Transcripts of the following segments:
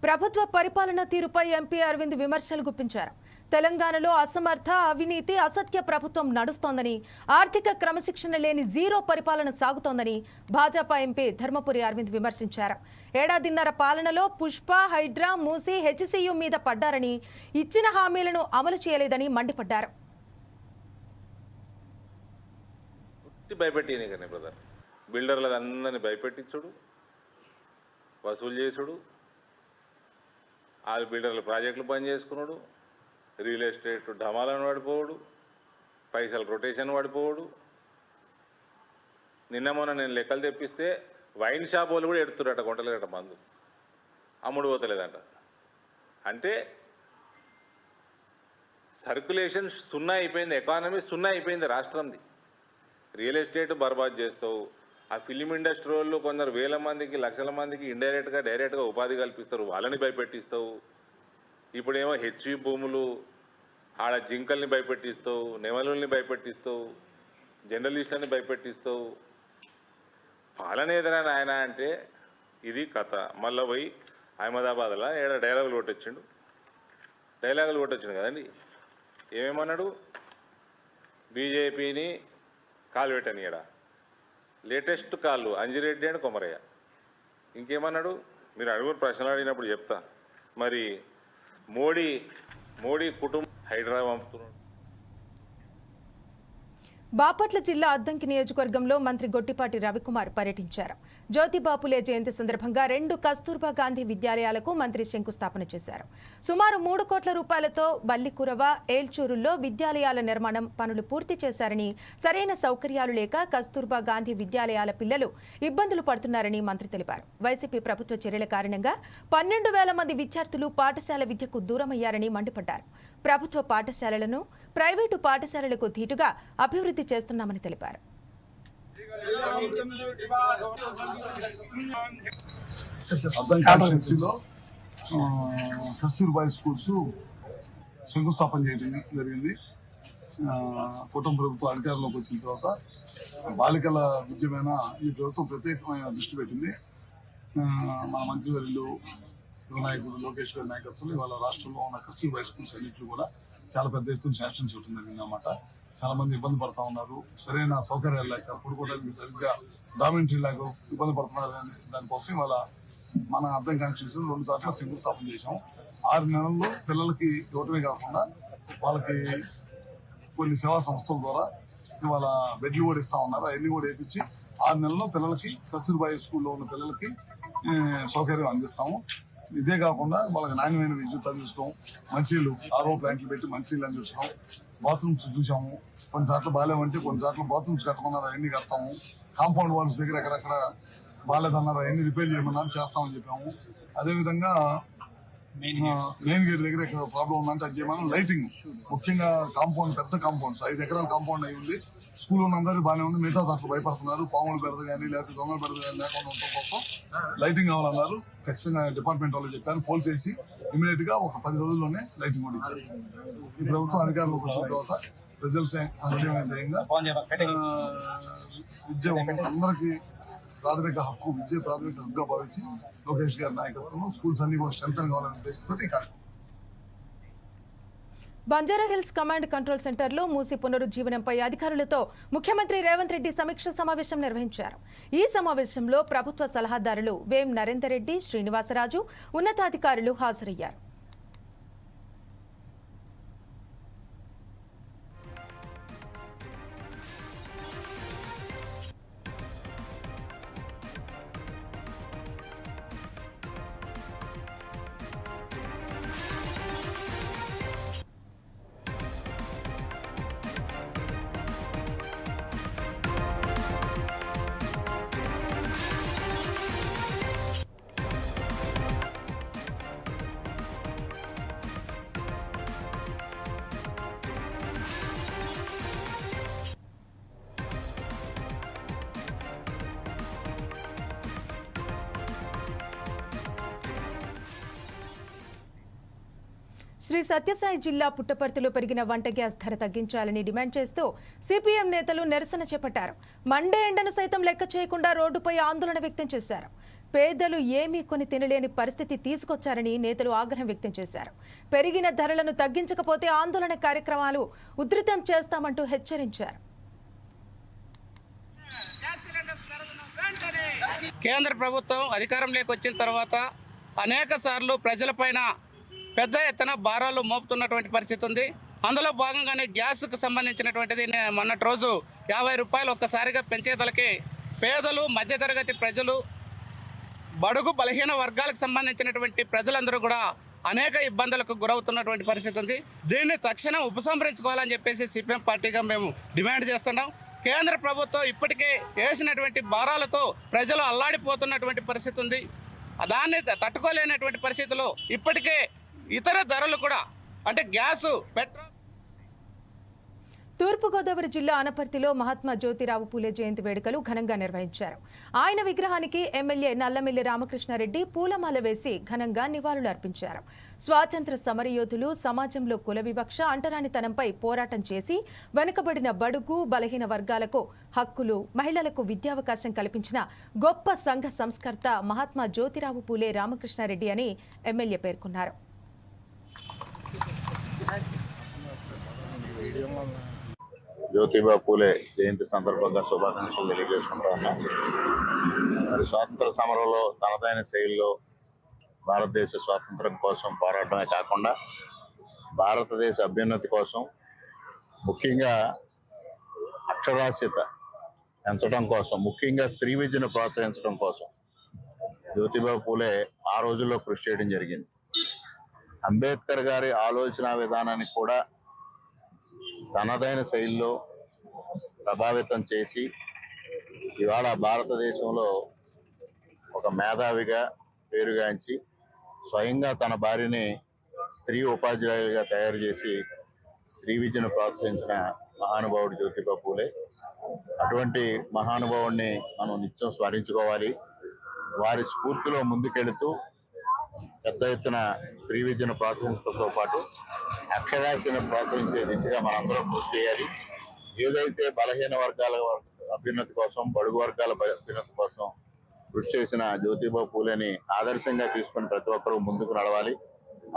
ప్రభుత్వ పరిపాలన తీరుపై ఎంపీ అరవింద్ విమర్శలు గుప్పించారు. తెలంగాణలో అసమర్థ, అవినీతి, అసత్య ప్రభుత్వం నడుస్తోందని, ఆర్థిక క్రమశిక్షణ లేని జీరో పరిపాలన సాగుతోందని భాజపా ఎంపీ ధర్మపురి అరవింద్ విమర్శించారు. ఏడాదిన్నర పాలనలో పుష్ప, హైడ్రా, మూసీ, హెచ్సియు మీద పడ్డారని, ఇచ్చిన హామీలను అమలు చేయలేదని మండిపడ్డారు. బిల్డర్లందరినీ భయపెట్టించుడు, వసూలు చేసుడు, వాళ్ళు బిల్డర్ల ప్రాజెక్టులు బంద్ చేసుకున్నాడు, రియల్ ఎస్టేట్ ఢమాలను పడిపోవడు, పైసలు రొటేషన్ పడిపోవడు. నిన్న మొన్న నేను లెక్కలు తెప్పిస్తే వైన్ షాప్ వాళ్ళు కూడా ఎడుతురట, కొంటలేదట, మందు అమ్ముడు పోతలేదంట. అంటే సర్క్యులేషన్ సున్నా అయిపోయింది, ఎకానమీ సున్నా అయిపోయింది రాష్ట్రంది. రియల్ ఎస్టేట్ బర్బాద్ చేస్తావు, ఆ ఫిలిం ఇండస్ట్రీ వాళ్ళు కొందరు వేల మందికి, లక్షల మందికి ఇండైరెక్ట్గా డైరెక్ట్గా ఉపాధి కల్పిస్తారు, వాళ్ళని భయపెట్టిస్తావు. ఇప్పుడేమో హెచ్వి భూములు, ఆడ జింకల్ని భయపెట్టిస్తావు, నెమలుల్ని భయపెట్టిస్తావు, జర్నలిస్టులని భయపెట్టిస్తావు. పాలన ఏదైనా ఆయన అంటే ఇది కథ. మళ్ళీ పోయి అహ్మదాబాద్లో ఏడా డైలాగులు కొట్టొచ్చిండు కదండి. ఏమేమన్నాడు? బీజేపీని కాలు పెట్టనియడా, లేటెస్ట్ కాళ్ళు అంజిరెడ్డి అండ్ కొమరయ్య. ఇంకేమన్నాడు? మీరు అడుగురు ప్రశ్నలు అడిగినప్పుడు చెప్తా. మరి మోడీ కుటుంబం హైడ్రా పంపుతున్నాడు. బాపట్ల జిల్లా అద్దంకి నియోజకవర్గంలో మంత్రి గొట్టిపాటి రవికుమార్ పర్యటించారు. జ్యోతిబాపులే జయంతి సందర్భంగా 2 కస్తూర్బా గాంధీ విద్యాలయాలకు మంత్రి శంకుస్థాపన చేశారు. సుమారు 3 కోట్ల రూపాయలతో బల్లికురవ, ఏల్చూరుల్లో విద్యాలయాల నిర్మాణం పనులు పూర్తి చేశారని, సరైన సౌకర్యాలు లేక కస్తూర్బా గాంధీ విద్యాలయాల పిల్లలు ఇబ్బందులు పడుతున్నారని మంత్రి తెలిపారు. వైసీపీ ప్రభుత్వ చర్యల కారణంగా 12,000 మంది విద్యార్థులు పాఠశాల విద్యకు దూరమయ్యారని మండిపడ్డారు. ప్రభుత్వ పాఠశాలలను ప్రైవేటు పాఠశాలలకు ధీటుగా అభివృద్ధి చేస్తున్నామని తెలిపారు. కస్తూర్బాయ్ స్కూల్స్ శంకుస్థాపన చేయడం జరిగింది. కుటుంబ ప్రభుత్వం అధికారంలోకి వచ్చిన తర్వాత బాలికల విద్య మీద ఈ ప్రభుత్వం ప్రత్యేకమైన దృష్టి పెట్టింది. మన మంత్రివర్యులు యువనాయకుడు లోకేష్ గారి నాయకత్వంలో ఇవాళ రాష్ట్రంలో ఉన్న కస్తూర్బాయ్ స్కూల్స్ అన్నింటిలో కూడా చాలా పెద్ద ఎత్తున శాంక్షన్ చేయడం జరిగింది అన్నమాట. చాలా మంది ఇబ్బంది పడతా ఉన్నారు, సరైన సౌకర్యాలు లేక, పడుకోవడానికి సరిగ్గా డామినరీ లేక ఇబ్బంది పడుతున్నారు. దానికోసం ఇవాళ మన అర్థం కాన్స్టిట్యూన్సీ 2 చోట్ల శంకుస్థాపన చేశాం. 6 నెలల్లో పిల్లలకి ఇవ్వటమే కాకుండా వాళ్ళకి కొన్ని సేవా సంస్థల ద్వారా ఇవాళ బెడ్లు కూడా ఇస్తా ఉన్నారు. అవన్నీ కూడా వేయించి 6 నెలల్లో పిల్లలకి కస్తూర్బాయి స్కూల్లో ఉన్న పిల్లలకి సౌకర్యం అందిస్తాము. ఇదే కాకుండా వాళ్ళకి నాణ్యమైన విద్యుత్ అందించడం, మంచినీళ్ళు RO ప్లాంట్లు పెట్టి మంచినీళ్ళు అందించడం, బాత్రూమ్స్ చూసాము. కొన్ని చోట్ల బాగాలేమంటే కొన్ని చోట్ల బాత్రూమ్స్ కట్టమన్నారు, అవన్నీ కడతాము. కాంపౌండ్ వాల్స్ దగ్గర ఎక్కడెక్కడ బాగాలేదన్నారు, అవన్నీ రిపేర్ చేయమన్నారు, చేస్తామని చెప్పాము. అదేవిధంగా మెయిన్ గేట్ దగ్గర ఎక్కడ ప్రాబ్లం ఉందంటే అది చేయమని. లైటింగ్ ముఖ్యంగా కాంపౌండ్, పెద్ద కాంపౌండ్స్ 5 ఎకరాల కాంపౌండ్ అయి ఉంది. స్కూల్ ఉన్నందరూ బాగానే ఉంది, మిగతా దాంట్లో భయపడుతున్నారు. పాములు పెడత కానీ లేకపోతే దొంగలు పెడత కానీ లేకుండా ఉండటం కోసం లైటింగ్ కావాలన్నారు. ఖచ్చితంగా డిపార్ట్మెంట్ వాళ్ళు చెప్పారు, పోల్స్ వేసి ఇమీడియట్ గా ఒక 10 రోజుల్లోనే లైటింగ్ కూడా ఇచ్చారు. ఈ ప్రభుత్వం అధికారంలోకి వచ్చిన తర్వాత ప్రజల సంక్షేమ ధ్యేయంగా విద్య అందరికీ ప్రాథమిక హక్కు, విద్య ప్రాథమిక హక్కుగా భావించి లోకేష్ గారి నాయకత్వంలో స్కూల్స్ అన్ని కూడా స్ట్రెంథన్ కావాలనే ఉద్దేశంతో ఈ కార్యక్రమం. బంజారాహిల్స్ కమాండ్ కంట్రోల్ సెంటర్లో మూసీ పునరుజ్జీవనంపై అధికారులతో ముఖ్యమంత్రి రేవంత్ రెడ్డి సమీక్ష సమావేశం నిర్వహించారు. ఈ సమావేశంలో ప్రభుత్వ సలహాదారులు వేం నరేందర్ రెడ్డి, శ్రీనివాసరాజు, ఉన్నతాధికారులు హాజరయ్యారు. శ్రీ సత్యసాయి జిల్లా పుట్టపర్తిలో పెరిగిన వంట గ్యాస్ ధర తగ్గించాలని డిమాండ్ చేస్తూ సిపిఎం నేతలు నిరసన చేపట్టారు. మండే ఎండను సైతం లెక్క చేయకుండా రోడ్డుపై ఆందోళన వ్యక్తం చేశారు. పేదలు ఏమీ కొని తినలేని పరిస్థితి తీసుకొచ్చారని నేతలు ఆగ్రహం వ్యక్తం చేశారు. పెరిగిన ధరలను తగ్గించకపోతే ఆందోళన కార్యక్రమాలు ఉధృతం చేస్తామంటూ హెచ్చరించారు. కేంద్ర ప్రభుత్వం అధికారంలోకి వచ్చిన తర్వాత అనేక సార్లు ప్రజలపైన పెద్ద ఎత్తున భారాలు మోపుతున్నటువంటి పరిస్థితి ఉంది. అందులో భాగంగానే గ్యాస్కు సంబంధించినటువంటిది మొన్నటి రోజు 50 రూపాయలు ఒక్కసారిగా పెంచేతలకి పేదలు, మధ్యతరగతి ప్రజలు, బడుగు బలహీన వర్గాలకు సంబంధించినటువంటి ప్రజలందరూ కూడా అనేక ఇబ్బందులకు గురవుతున్నటువంటి పరిస్థితి ఉంది. దీన్ని తక్షణం ఉపసంహరించుకోవాలని చెప్పేసి సిపిఎం పార్టీగా మేము డిమాండ్ చేస్తున్నాం. కేంద్ర ప్రభుత్వం ఇప్పటికే వేసినటువంటి భారాలతో ప్రజలు అల్లాడిపోతున్నటువంటి పరిస్థితి ఉంది. దాన్ని తట్టుకోలేనటువంటి పరిస్థితుల్లో ఇప్పటికే ఇతర ధరలు కూడా అంటే గ్యాసు, పెట్రోల్. తూర్పుగోదావరి జిల్లా అనపర్తిలో మహాత్మా జ్యోతిరావు పూలే జయంతి వేడుకలు ఘనంగా నిర్వహించారు. ఆయన విగ్రహానికి ఎమ్మెల్యే నల్లమిల్లి రామకృష్ణారెడ్డి పూలమాల వేసి ఘనంగా నివాళులు అర్పించారు. స్వాతంత్ర సమరయోధులు సమాజంలో కుల వివక్ష, అంటరానితనంపై పోరాటం చేసి వెనుకబడిన బడుగు బలహీన వర్గాలకు హక్కులు, మహిళలకు విద్యావకాశం కల్పించిన గొప్ప సంఘ సంస్కర్త మహాత్మా జ్యోతిరావు పూలే రామకృష్ణారెడ్డి అని ఎమ్మెల్యే పేర్కొన్నారు. జ్యోతిబా పూలే జయంతి సందర్భంగా శుభాకాంక్షలు తెలియజేసుకుంటా ఉన్నాం. మరి స్వాతంత్ర సమరంలో తనదైన శైలిలో భారతదేశ స్వాతంత్రం కోసం పోరాటమే కాకుండా భారతదేశ అభ్యున్నతి కోసం, ముఖ్యంగా అక్షరాస్యత పెంచడం కోసం, ముఖ్యంగా స్త్రీ విద్యను ప్రోత్సహించడం కోసం జ్యోతిబా పూలే ఆ రోజుల్లో కృషి చేయడం జరిగింది. అంబేద్కర్ గారి ఆలోచన విధానాన్ని కూడా తనదైన శైలిలో ప్రభావితం చేసి ఇవాళ భారతదేశంలో ఒక మేధావిగా పేరుగాంచి స్వయంగా తన భార్యని స్త్రీ ఉపాధ్యాయులుగా తయారు చేసి స్త్రీ విద్యను ప్రోత్సహించిన మహానుభావుడు జ్యోతిబా పూలే. అటువంటి మహానుభావుడిని మనం నిత్యం స్మరించుకోవాలి. వారి స్ఫూర్తిలో ముందుకెళుతూ పెద్ద ఎత్తున స్త్రీ విద్యను ప్రోత్సహించడంతో పాటు అక్షరాస్యతను ప్రోత్సహించే దిశగా మనందరం కృషి చేయాలి. ఏదైతే బలహీన వర్గాల అభ్యున్నతి కోసం, బడుగు వర్గాల అభ్యున్నతి కోసం కృషి చేసిన జ్యోతిబా పూలేని ఆదర్శంగా తీసుకుని ప్రతి ఒక్కరూ ముందుకు నడవాలి.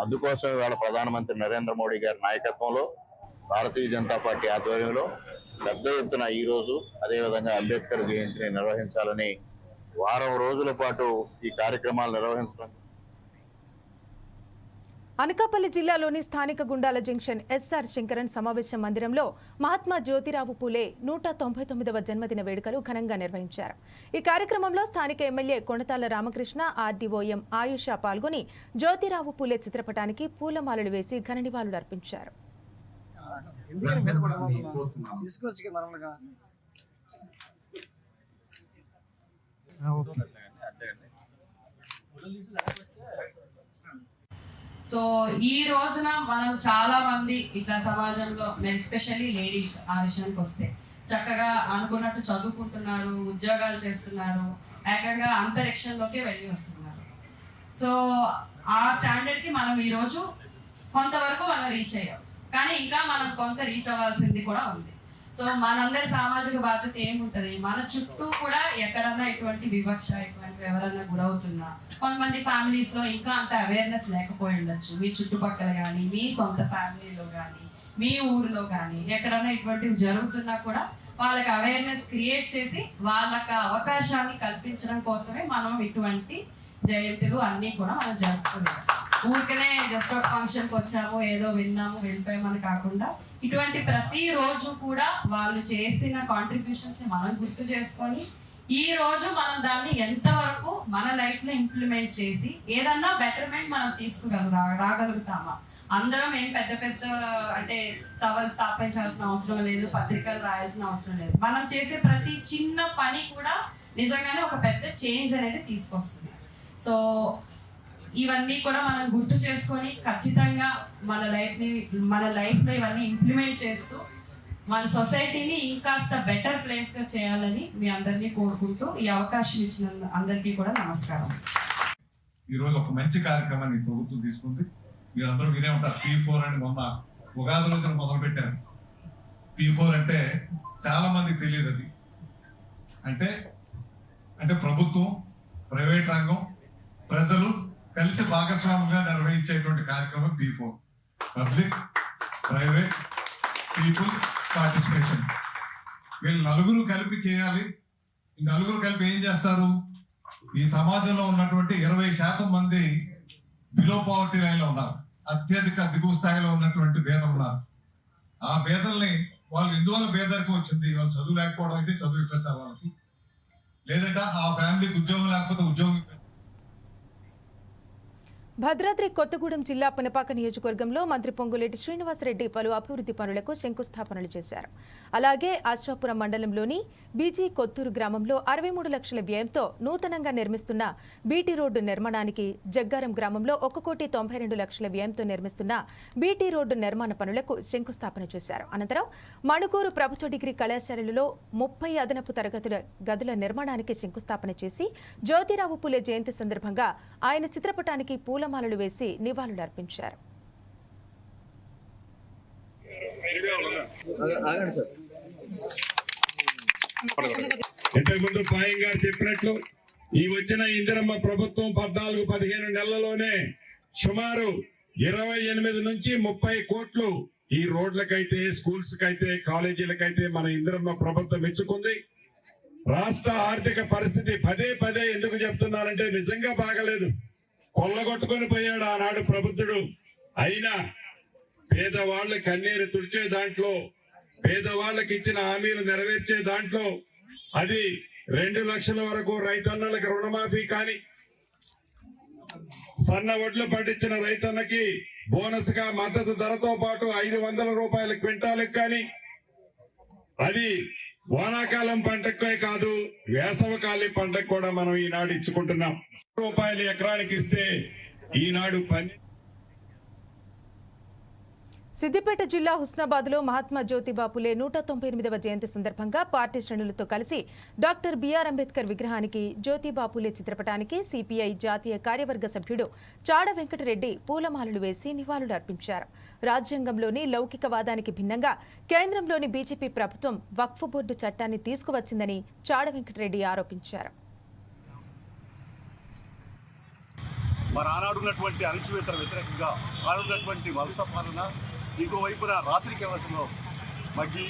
అందుకోసం ఇవాళ ప్రధానమంత్రి నరేంద్ర మోడీ గారి నాయకత్వంలో భారతీయ జనతా పార్టీ ఆధ్వర్యంలో పెద్ద ఎత్తున ఈ రోజు అదేవిధంగా అంబేద్కర్ జయంతిని నిర్వహించాలని వారం రోజుల పాటు ఈ కార్యక్రమాలు నిర్వహించడం. అనకాపల్లి జిల్లాలోని స్థానిక గుండాల జంక్షన్ ఎస్ఆర్ శంకరన్ సమావేశ మందిరంలో మహాత్మా జ్యోతిరావు పూలే 199వ జన్మదిన వేడుకలు ఘనంగా నిర్వహించారు. ఈ కార్యక్రమంలో స్థానిక ఎమ్మెల్యే కొణతాల రామకృష్ణ, ఆర్డీఓఎం ఆయుష పాల్గొని జ్యోతిరావు పూలే చిత్రపటానికి పూలమాలలు వేసి ఘన నివాళులు అర్పించారు. సో ఈ రోజున మనం చాలా మంది ఇట్లా సమాజంలో, ఎస్పెషల్లీ లేడీస్ ఆ విషయానికి వస్తే చక్కగా అనుకున్నట్టు చదువుకుంటున్నారు, ఉద్యోగాలు చేస్తున్నారు, ఏకంగా అంతరిక్షంలోకి వెళ్ళి వస్తున్నారు. సో ఆ స్టాండర్డ్ కి మనం ఈ రోజు కొంతవరకు మనం రీచ్ అయ్యాం, కానీ ఇంకా మనం కొంత రీచ్ అవ్వాల్సింది కూడా ఉంది. సో మనందరి సామాజిక బాధ్యత ఏముంటది, మన చుట్టూ కూడా ఎక్కడన్నా ఇటువంటి వివక్ష, ఇటువంటి ఎవరన్నా గురవుతున్నా, కొంతమంది ఫ్యామిలీస్ లో ఇంకా అంత అవేర్నెస్ లేకపోయి ఉండొచ్చు. మీ చుట్టుపక్కల కానీ, మీ సొంత ఫ్యామిలీలో కానీ, మీ ఊరిలో కానీ ఎక్కడన్నా ఇటువంటివి జరుగుతున్నా కూడా వాళ్ళకి అవేర్నెస్ క్రియేట్ చేసి వాళ్ళకి అవకాశాన్ని కల్పించడం కోసమే మనం ఇటువంటి జయంతులు అన్నీ కూడా మనం జరుపుకున్నాం. ఊరికనే జస్ట్ ఒక ఫంక్షన్కి వచ్చాము, ఏదో విన్నాము, వెళ్ళిపోయామని కాకుండా ఇటువంటి ప్రతి రోజు కూడా వాళ్ళు చేసిన కాంట్రిబ్యూషన్స్ మనం గుర్తు చేసుకొని ఈ రోజు మనం దాన్ని ఎంతవరకు మన లైఫ్ లో ఇంప్లిమెంట్ చేసి ఏదన్నా బెటర్మెంట్ మనం రాగలుగుతామా. అందరం ఏం పెద్ద పెద్ద అంటే సభలు స్థాపించాల్సిన అవసరం లేదు, పత్రికలు రాయాల్సిన అవసరం లేదు. మనం చేసే ప్రతి చిన్న పని కూడా నిజంగానే ఒక పెద్ద చేంజ్ అనేది తీసుకొస్తుంది. సో ఇవన్నీ కూడా మనం గుర్తు చేసుకొని ఖచ్చితంగా మన లైఫ్లో ఇవన్నీ ఇంప్లిమెంట్ చేస్తూ మన సొసైటీని ఇంకాస్త బెటర్ ప్లేస్ గా చేయాలని మీ అందరినీ కోరుకుంటూ ఈ అవకాశం ఇచ్చిన అందరికీ కూడా నమస్కారం. ఈ రోజు ఒక మంచి కార్యక్రమాన్ని ప్రభుత్వం తీసుకుంది. మీరందరూ వినే ఉంటారు, P4 అని మొన్న ఉగాది రోజున మొదలు పెట్టారు. P4 అంటే చాలా మందికి తెలియదు. అది అంటే ప్రభుత్వం ప్రైవేట్ రంగం, ప్రజలు కలిసి భాగస్వామ్యంగా నిర్వహించేటువంటి కార్యక్రమం P4, public private people participation. వీళ్ళు నలుగురు కలిపి చేయాలి. ఈ నలుగురు కలిపి ఏం చేస్తారు? ఈ సమాజంలో ఉన్నటువంటి 20% మంది బిలో పవర్టీ లైన్ లో ఉన్నారు, అత్యధిక దిగువ స్థాయిలో ఉన్నటువంటి పేదలు ఉన్నారు. ఆ పేదల్ని వాళ్ళు ఎందువల్ల పేదరికం వచ్చింది? వాళ్ళు చదువు లేకపోవడం అయితే చదువు ఇప్పించాలి వాళ్ళకి, లేదంటే ఆ ఫ్యామిలీకి ఉద్యోగం లేకపోతే ఉద్యోగం. భద్రాద్రి కొత్తగూడెం జిల్లా పునపాక నియోజకవర్గంలో మంత్రి పొంగులేటి శ్రీనివాసరెడ్డి పలు అభివృద్ధి పనులకు శంకుస్థాపనలు చేశారు. అలాగే అశ్వాపురం మండలంలోని బీజీ కొత్తూరు గ్రామంలో 63 లక్షల వ్యయంతో నూతనంగా నిర్మిస్తున్న బీటీ రోడ్డు నిర్మాణానికి, జగ్గారం గ్రామంలో 1,92 లక్షల వ్యయంతో నిర్మిస్తున్న బీటీ రోడ్డు నిర్మాణ పనులకు శంకుస్థాపన చేశారు. అనంతరం మణుగూరు ప్రభుత్వ డిగ్రీ కళాశాలలో 30 అదనపు తరగతుల గదుల నిర్మాణానికి శంకుస్థాపన చేసి జ్యోతిరావు పూలే జయంతి సందర్భంగా ఆయన చిత్రపటానికి పూలమాలలు వేసి నివాళులర్పించారు. ఇంతకుముందు పాయం గారు చెప్పినట్లు ఈ వచ్చిన ఇందిరమ్మ ప్రభుత్వం 14-15 నెలల్లోనే సుమారు 28 నుంచి 30 కోట్లు ఈ రోడ్లకైతే, స్కూల్స్ కైతే, కాలేజీలకైతే మన ఇందిరమ్మ ప్రభుత్వం మెచ్చుకుంది. రాష్ట్ర ఆర్థిక పరిస్థితి పదే ఎందుకు చెప్తున్నారంటే నిజంగా బాగలేదు. కొల్లగొట్టుకొని పోయాడు ఆనాడు ప్రబుద్ధుడు. అయినా పేదవాళ్ళ కన్నీరు తుడిచే దాంట్లో, పేదవాళ్ళకి ఇచ్చిన హామీలు నెరవేర్చే దాంట్లో, అది 2 లక్షల వరకు రైతన్నలకు రుణమాఫీ కానీ, సన్న వడ్లు పండించిన రైతన్నకి బోనస్ గా మద్దతు ధరతో పాటు 500 రూపాయల క్వింటాలకు కానీ, అది వానాకాలం పంటకే కాదు వేసవకాలం పంటకు కూడా మనం ఈనాడు ఇచ్చుకుంటున్నాం. రూపాయలు ఎకరానికి ఇస్తే ఈనాడు సిద్దిపేట జిల్లా హుస్నాబాద్లో మహాత్మా జ్యోతిబా పూలే 198వ జయంతి సందర్భంగా పార్టీ శ్రేణులతో కలిసి డాక్టర్ బిఆర్ అంబేద్కర్ విగ్రహానికి, జ్యోతిబా పూలే చిత్రపటానికి సిపిఐ జాతీయ కార్యవర్గ సభ్యుడు చాడ వెంకటరెడ్డి పూలమాలలు వేసి నివాళులర్పించారు. రాజ్యాంగంలోని లౌకికవాదానికి భిన్నంగా కేంద్రంలోని బీజేపీ ప్రభుత్వం వక్ఫ్ బోర్డు చట్టాన్ని తీసుకువచ్చిందని చాడ వెంకటరెడ్డి ఆరోపించారు. మరి ఆనాడున్నటువంటి అణచివేతల వ్యతిరేకంగా ఆనాడున్నటువంటి వలస పాలన, ఇంకోవైపున రాత్రికి వ్యవస్థలో మగ్గి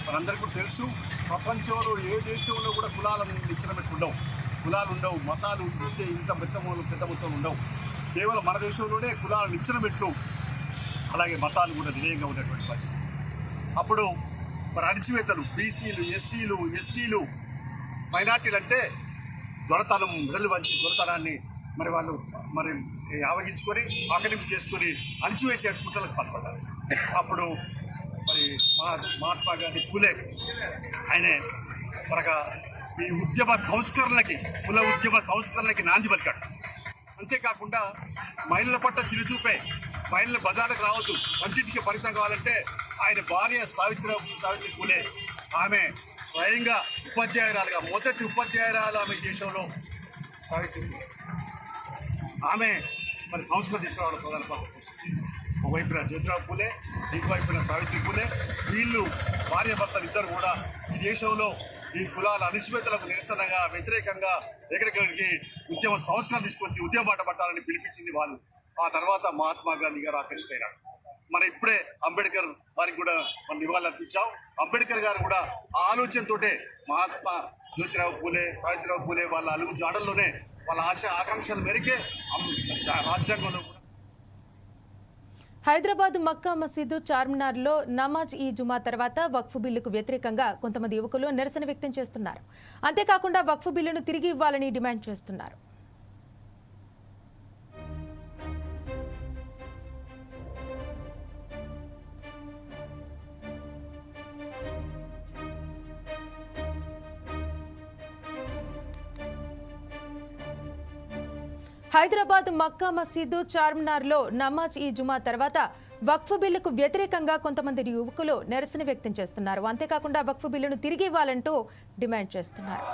మనందరికీ కూడా తెలుసు, ప్రపంచంలో ఏ దేశంలో కూడా కులాలను నిచ్చెనబెట్టి ఉండవు, కులాలు ఉండవు, మతాలు ఉంటే ఇంత పెద్ద మొత్తం ఉండవు. కేవలం మన దేశంలోనే కులాలను నిచ్చెనబెట్టు, అలాగే మతాలు కూడా వినయంగా ఉన్నటువంటి పరిస్థితి. అప్పుడు మరి అణచివేతలు, బీసీలు, ఎస్సీలు, ఎస్టీలు, మైనార్టీలు అంటే దొరతనం, మెడలు వంచి దొరతనాన్ని మరి వాళ్ళు మరి ఆవగించుకొని ఆకలింపు చేసుకొని అణిచివేసే కుట్రలకు పాల్పడ్డారు. అప్పుడు మరి మహాత్మా గాంధీ పూలే ఆయనే మరొక ఈ ఉద్యమ సంస్కరణలకి, కుల ఉద్యమ సంస్కరణలకి నాంది పలికాడు. అంతేకాకుండా మహిళల పట్ల చిరుచూపే, మహిళల బజార్లకు రావద్దు, వంటింటికి పరిమితం కావాలంటే ఆయన భార్య సావిత్రి పూలే ఆమె స్వయంగా ఉపాధ్యాయురాలుగా, మొదటి ఉపాధ్యాయురాలు ఆమె దేశంలో సావిత్రి పూలే. ఆమె మరి సంస్కృతి తీసుకురావడం ప్రధాన పాత్ర పోషించింది. ఒకవైపున జ్యోతిరావు పూలే, ఇంకోవైపున సావిత్రి పూలే. వీళ్ళు భార్య భర్తలు ఇద్దరు కూడా ఈ దేశంలో ఈ కులాల అణచివేతలకు నిరసనగా, వ్యతిరేకంగా ఎక్కడికి ఉద్యమ సంస్కరణ తీసుకొచ్చి ఉద్యమ బాట పట్టాలని పిలిపించింది వాళ్ళు. ఆ తర్వాత మహాత్మా గాంధీ గారు ఆకర్షితైనాడు. మనం ఇప్పుడే అంబేద్కర్ వారికి కూడా మనం నివాళులు అర్పించాం. అంబేద్కర్ గారు కూడా ఆ ఆలోచనతోటే మహాత్మా జ్యోతిరావు పూలే, సావిత్రిరావు పూలే వాళ్ళ అలుగు జాడల్లోనే వాళ్ళ ఆకాంక్షల మేరకే రాజ్యాంగంలో. హైదరాబాద్ మక్కా మసీదు చార్మినార్లో నమాజ్ ఈ జుమా తర్వాత వక్ఫ్ బిల్లుకు వ్యతిరేకంగా కొంతమంది యువకులు నిరసన వ్యక్తం చేస్తున్నారు. అంతేకాకుండా వక్ఫ్ బిల్లును తిరిగి ఇవ్వాలని డిమాండ్ చేస్తున్నారు. హైదరాబాద్ మక్కా మసీదు చార్మినార్లో నమాజ్ ఈ జుమా తర్వాత వక్ఫ్ బిల్లుకు వ్యతిరేకంగా కొంతమంది యువకులు నిరసన వ్యక్తం చేస్తున్నారు. అంతేకాకుండా వక్ఫ్ బిల్లును తిరిగి ఇవ్వాలంటూ డిమాండ్ చేస్తున్నారు.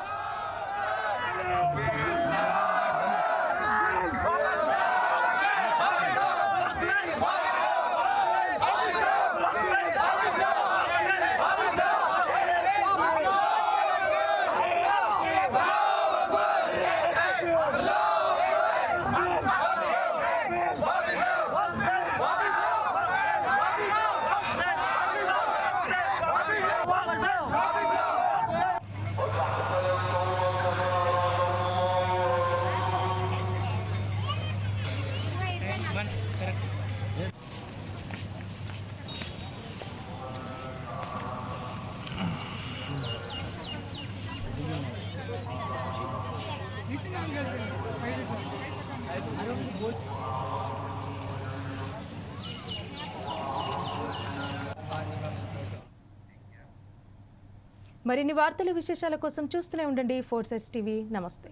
మరిన్ని వార్తల విశేషాల కోసం చూస్తూనే ఉండండి 4 Sides టీవీ. నమస్తే.